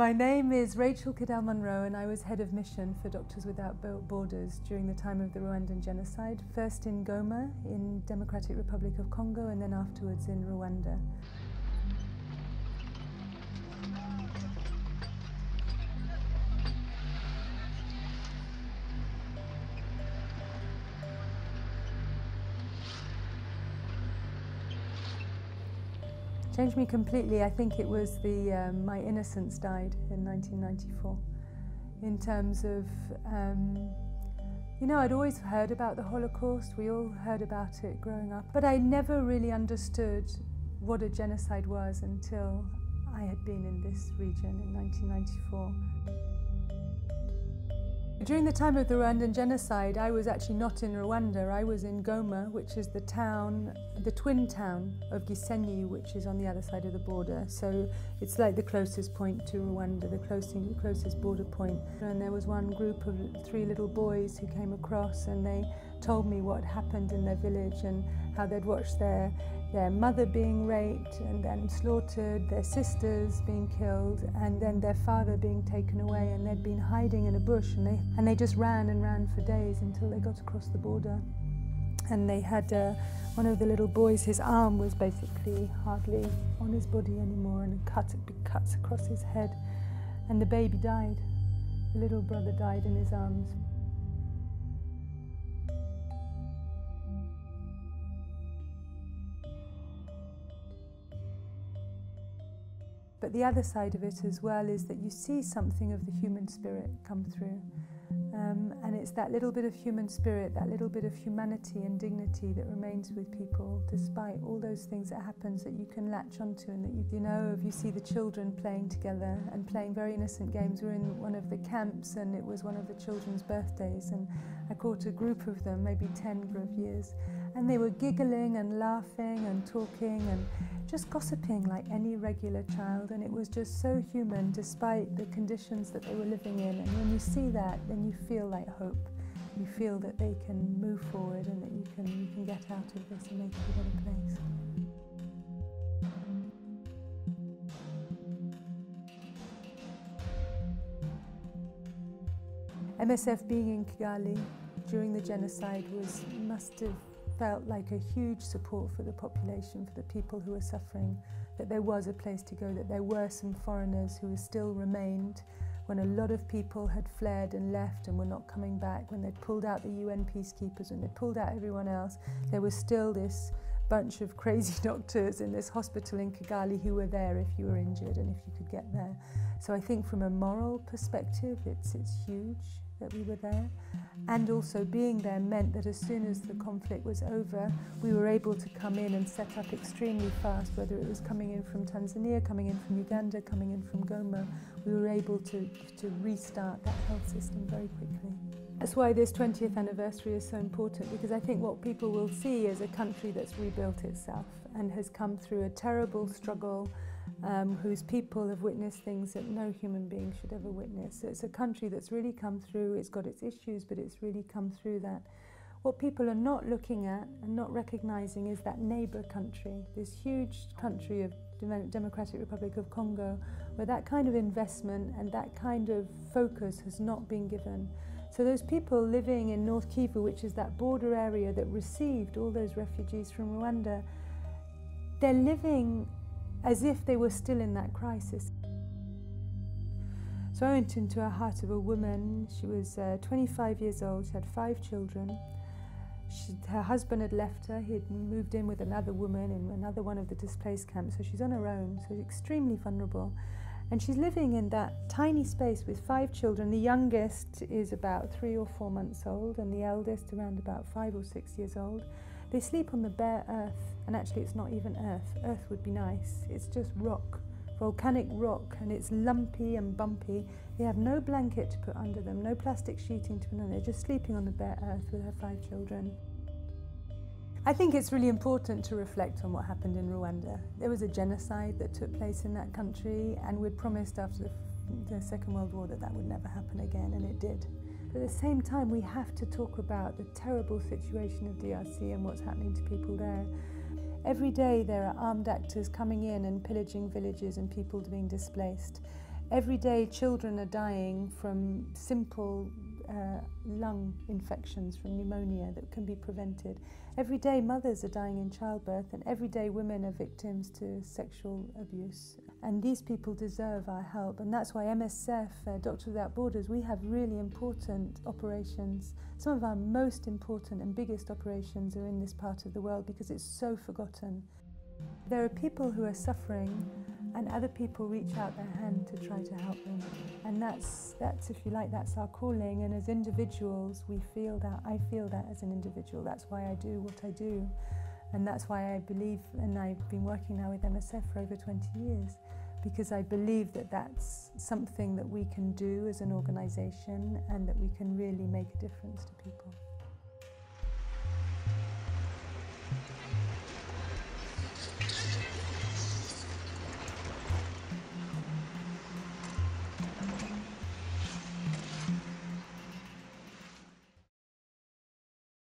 My name is Rachel Kiddell-Monroe, and I was head of mission for Doctors Without Borders during the time of the Rwandan genocide, first in Goma in Democratic Republic of Congo and then afterwards in Rwanda. Changed me completely. I think it was my innocence died in 1994. In terms of, I'd always heard about the Holocaust. We all heard about it growing up, but I never really understood what a genocide was until I had been in this region in 1994. During the time of the Rwandan genocide, I was actually not in Rwanda. I was in Goma, which is the twin town of Gisenyi, which is on the other side of the border. So it's like the closest point to Rwanda, the closest border point. And there was one group of 3 little boys who came across, and they told me what happened in their village and how they'd watched their mother being raped and then slaughtered, their sisters being killed, and then their father being taken away, and they'd been hiding in a bush, and they just ran and ran for days until they got across the border. And they had one of the little boys, his arm was basically hardly on his body anymore, and big cuts across his head, and the baby died. The little brother died in his arms. But the other side of it as well is that you see something of the human spirit come through. And it's that little bit of human spirit, that little bit of humanity and dignity that remains with people despite all those things that happens, that you can latch onto, and that you see the children playing together and playing very innocent games. We were in one of the camps, and it was one of the children's birthdays, and I caught a group of them, maybe 10 years, and they were giggling and laughing and talking and just gossiping like any regular child, and it was just so human despite the conditions that they were living in. And when you see that, then you feel like hope. You feel that they can move forward and that you can get out of this and make it a better place. MSF being in Kigali during the genocide must have felt like a huge support for the population, for the people who were suffering, that there was a place to go, that there were some foreigners who still remained when a lot of people had fled and left and were not coming back, when they'd pulled out the UN peacekeepers, when they'd pulled out everyone else. There was still this bunch of crazy doctors in this hospital in Kigali who were there if you were injured and if you could get there. So I think from a moral perspective, it's huge that we were there. And also being there meant that as soon as the conflict was over, we were able to come in and set up extremely fast, whether it was coming in from Tanzania, coming in from Uganda, coming in from Goma. We were able to restart that health system very quickly. That's why this 20th anniversary is so important, because I think what people will see is a country that's rebuilt itself and has come through a terrible struggle, whose people have witnessed things that no human being should ever witness. So it's a country that's really come through. It's got its issues, but it's really come through that. What people are not looking at and not recognizing is that neighbor country, this huge country of Democratic Republic of Congo, where that kind of investment and that kind of focus has not been given. So those people living in North Kivu, which is that border area that received all those refugees from Rwanda, they're living as if they were still in that crisis. So I went into the heart of a woman. She was 25 years old, she had 5 children. Her husband had left her, he'd moved in with another woman in another one of the displaced camps, so she's on her own, so extremely vulnerable. And she's living in that tiny space with 5 children. The youngest is about 3 or 4 months old, and the eldest around about 5 or 6 years old. They sleep on the bare earth, and actually it's not even earth. Earth would be nice. It's just rock, volcanic rock, and it's lumpy and bumpy. They have no blanket to put under them, no plastic sheeting to put under them. They're just sleeping on the bare earth with her 5 children. I think it's really important to reflect on what happened in Rwanda. There was a genocide that took place in that country, and we'd promised after the Second World War that that would never happen again, and it did. But at the same time, we have to talk about the terrible situation of DRC and what's happening to people there. Every day there are armed actors coming in and pillaging villages and people being displaced. Every day children are dying from simple lung infections, from pneumonia that can be prevented. Every day mothers are dying in childbirth, and every day women are victims to sexual abuse. And these people deserve our help, and that's why MSF, Doctors Without Borders, we have really important operations. Some of our most important and biggest operations are in this part of the world because it's so forgotten. There are people who are suffering, and other people reach out their hand to try to help them. And that's if you like, that's our calling. And as individuals, we feel that. I feel that as an individual. That's why I do what I do. And that's why I believe, and I've been working now with MSF for over 20 years, because I believe that that's something that we can do as an organisation and that we can really make a difference to people.